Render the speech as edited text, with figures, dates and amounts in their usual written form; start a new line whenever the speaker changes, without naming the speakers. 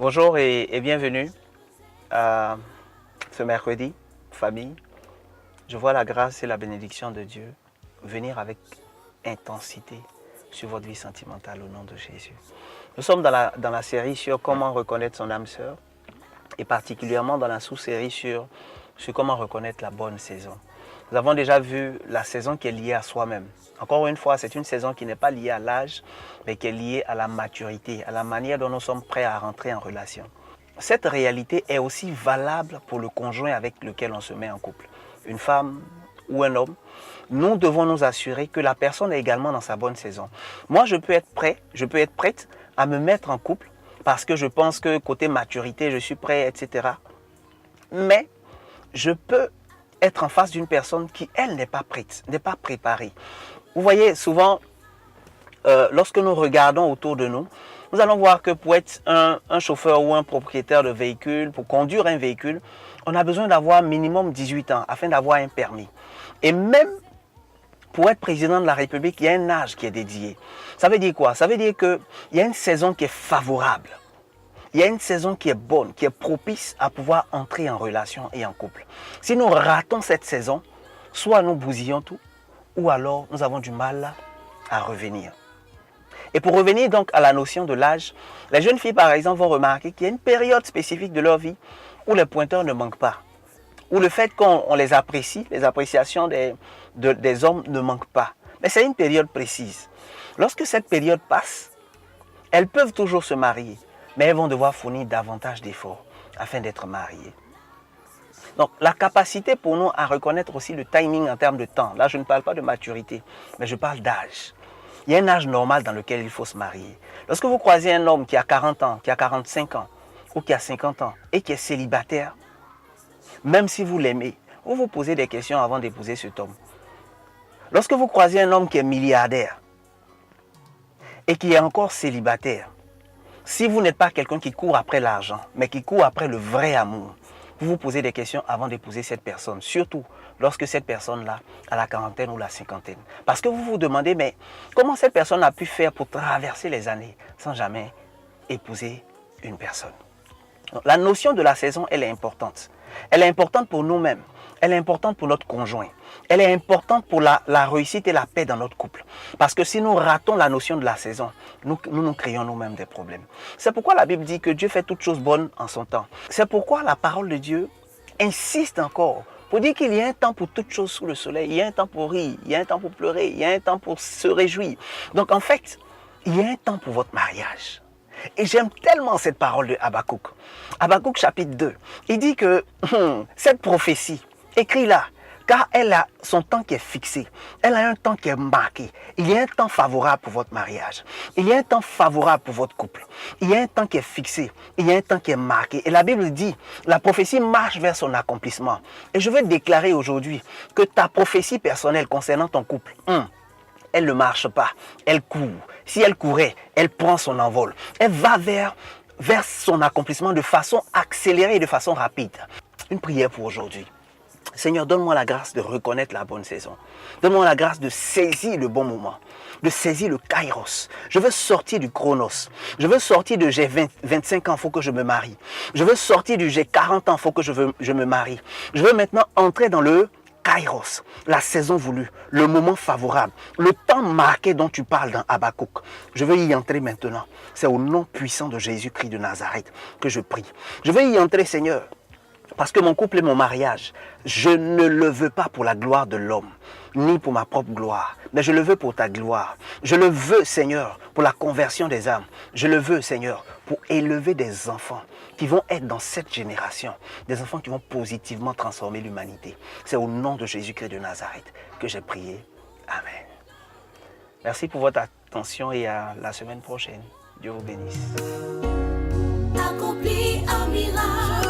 Bonjour et bienvenue à ce mercredi, famille. Je vois la grâce et la bénédiction de Dieu venir avec intensité sur votre vie sentimentale au nom de Jésus. Nous sommes dans la série sur comment reconnaître son âme sœur et particulièrement dans la sous-série sur comment reconnaître la bonne saison. Nous avons déjà vu la saison qui est liée à soi-même. Encore une fois, c'est une saison qui n'est pas liée à l'âge, mais qui est liée à la maturité, à la manière dont nous sommes prêts à rentrer en relation. Cette réalité est aussi valable pour le conjoint avec lequel on se met en couple. Une femme ou un homme, nous devons nous assurer que la personne est également dans sa bonne saison. Moi, je peux être prêt, je peux être prête à me mettre en couple parce que je pense que côté maturité, je suis prêt, etc. Mais je peux être en face d'une personne qui, elle, n'est pas prête, n'est pas préparée. Vous voyez, souvent, lorsque nous regardons autour de nous, nous allons voir que pour être un chauffeur ou un propriétaire de véhicule, pour conduire un véhicule, on a besoin d'avoir minimum 18 ans afin d'avoir un permis. Et même pour être président de la République, il y a un âge qui est dédié. Ça veut dire quoi? Ça veut dire qu'il y a une saison qui est favorable. Il y a une saison qui est bonne, qui est propice à pouvoir entrer en relation et en couple. Si nous ratons cette saison, soit nous bousillons tout, ou alors nous avons du mal à revenir. Et pour revenir donc à la notion de l'âge, les jeunes filles par exemple vont remarquer qu'il y a une période spécifique de leur vie où les pointeurs ne manquent pas. Où le fait qu'on les apprécie, les appréciations des hommes ne manquent pas. Mais c'est une période précise. Lorsque cette période passe, elles peuvent toujours se marier, mais elles vont devoir fournir davantage d'efforts afin d'être mariées. Donc la capacité pour nous à reconnaître aussi le timing en termes de temps, là je ne parle pas de maturité, mais je parle d'âge. Il y a un âge normal dans lequel il faut se marier. Lorsque vous croisez un homme qui a 40 ans, qui a 45 ans, ou qui a 50 ans, et qui est célibataire, même si vous l'aimez, vous vous posez des questions avant d'épouser cet homme. Lorsque vous croisez un homme qui est milliardaire, et qui est encore célibataire, si vous n'êtes pas quelqu'un qui court après l'argent, mais qui court après le vrai amour, vous vous posez des questions avant d'épouser cette personne, surtout lorsque cette personne-là a la quarantaine ou la cinquantaine. Parce que vous vous demandez, mais comment cette personne a pu faire pour traverser les années sans jamais épouser une personne? Donc, la notion de la saison, elle est importante. Elle est importante pour nous-mêmes. Elle est importante pour notre conjoint. Elle est importante pour la réussite et la paix dans notre couple. Parce que si nous ratons la notion de la saison, nous créons nous-mêmes des problèmes. C'est pourquoi la Bible dit que Dieu fait toutes choses bonnes en son temps. C'est pourquoi la parole de Dieu insiste encore pour dire qu'il y a un temps pour toutes choses sous le soleil. Il y a un temps pour rire, il y a un temps pour pleurer, il y a un temps pour se réjouir. Donc en fait, il y a un temps pour votre mariage. Et j'aime tellement cette parole de Habakkuk. Habakkuk chapitre 2. Il dit que cette prophétie, écrit-la, car elle a son temps qui est fixé. Elle a un temps qui est marqué. Il y a un temps favorable pour votre mariage. Il y a un temps favorable pour votre couple. Il y a un temps qui est fixé. Il y a un temps qui est marqué. Et la Bible dit, la prophétie marche vers son accomplissement. Et je veux déclarer aujourd'hui que ta prophétie personnelle concernant ton couple, elle ne marche pas, elle court. Si elle courait, elle prend son envol. Elle va vers son accomplissement de façon accélérée et de façon rapide. Une prière pour aujourd'hui. Seigneur, donne-moi la grâce de reconnaître la bonne saison. Donne-moi la grâce de saisir le bon moment, de saisir le kairos. Je veux sortir du chronos. Je veux sortir de j'ai 25 ans, il faut que je me marie. Je veux sortir du j'ai 40 ans, il faut que je me marie. Je veux maintenant entrer dans le kairos, la saison voulue, le moment favorable, le temps marqué dont tu parles dans Habakkuk. Je veux y entrer maintenant. C'est au nom puissant de Jésus-Christ de Nazareth que je prie. Je veux y entrer, Seigneur, parce que mon couple et mon mariage, je ne le veux pas pour la gloire de l'homme, ni pour ma propre gloire, mais je le veux pour ta gloire. Je le veux, Seigneur, pour la conversion des âmes. Je le veux, Seigneur, pour élever des enfants qui vont être dans cette génération, des enfants qui vont positivement transformer l'humanité. C'est au nom de Jésus-Christ de Nazareth que j'ai prié. Amen. Merci pour votre attention et à la semaine prochaine. Dieu vous bénisse.
Accomplis un miracle.